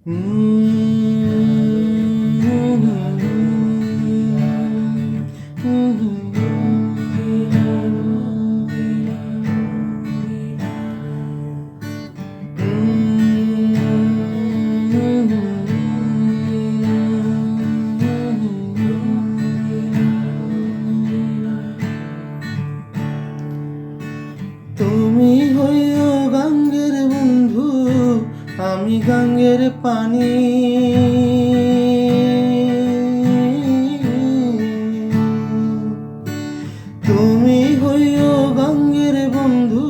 তুমি হইও গাঙ্গের বন্ধু, আমি গাঙ্গের পানি। তুমি হইও গাঙ্গের বন্ধু,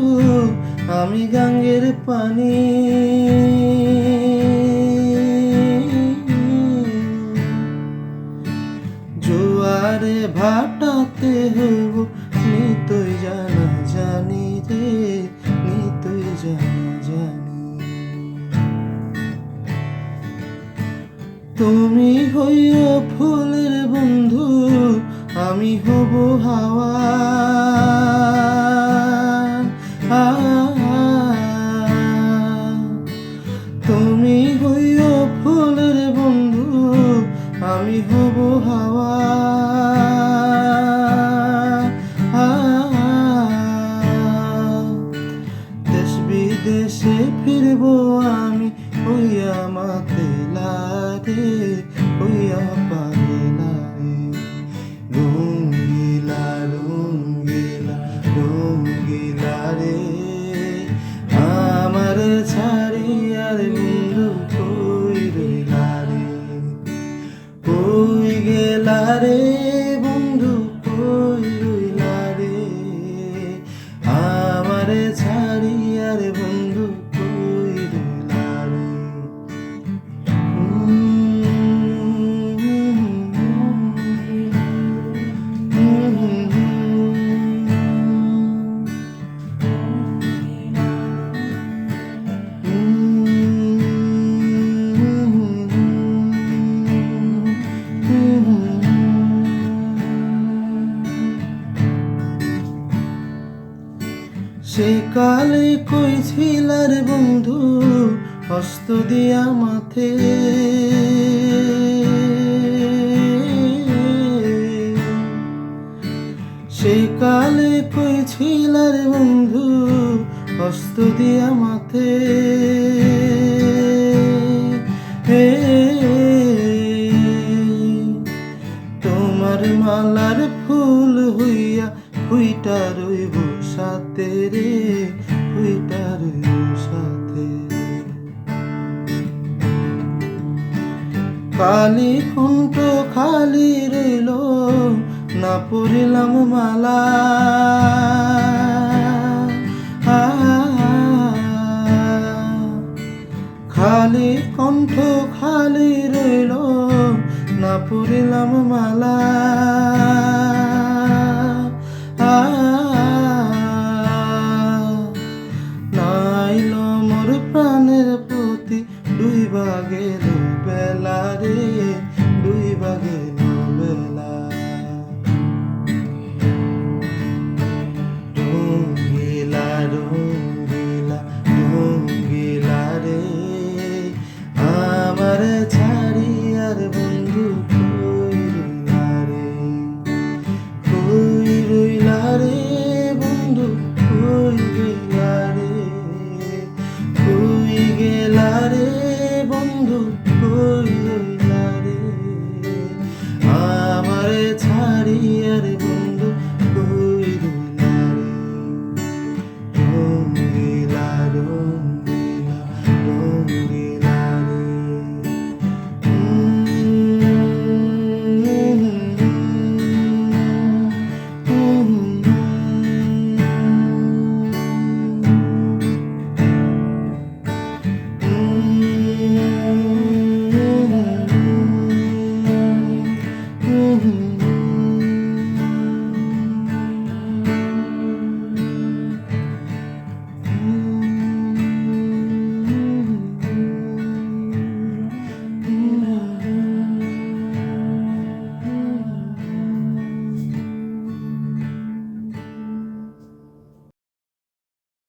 আমি গাঙ্গের পানি। জোয়ারে ভাটাতে হইব নিতই জানা জানি রে, নিতই জানা জানি। তুমি হইও ফুলের বন্ধু, আমি হব হাওয়া। তুমি হইও ফুলের বন্ধু, আমি হব হাওয়া। দেশ বিদেশে ফিরব আমি, হইয়া মাতেলা রে, হইয়া পাগলা রে। রঙ্গিলা রঙ্গিলা রঙ্গিলা রে, আমার ছাড়িয়ার বন্ধু কই রইলা রে, কই গেলা রে বন্ধু, কই রইলা রে, আমার ছাড়িয়ার বন্ধু কই রইলা রে। সে কালে কই ছিলার বন্ধু, হস্ত দিয়া মাথে। সে কালে কই ছিলার বন্ধু, হস্ত দিয়া মাথে। তোমার মালার ফুল হইয়া ফুইটা রইব সাথে রে, ফুইটা রইব সাথে। কালি কণ্ঠ খালি রইল, না পড়িলাম মালা। খালি কণ্ঠ খালি রইল, না পড়িলাম মালা। নাইল মোর প্রাণের প্রতি ডুইবা গেল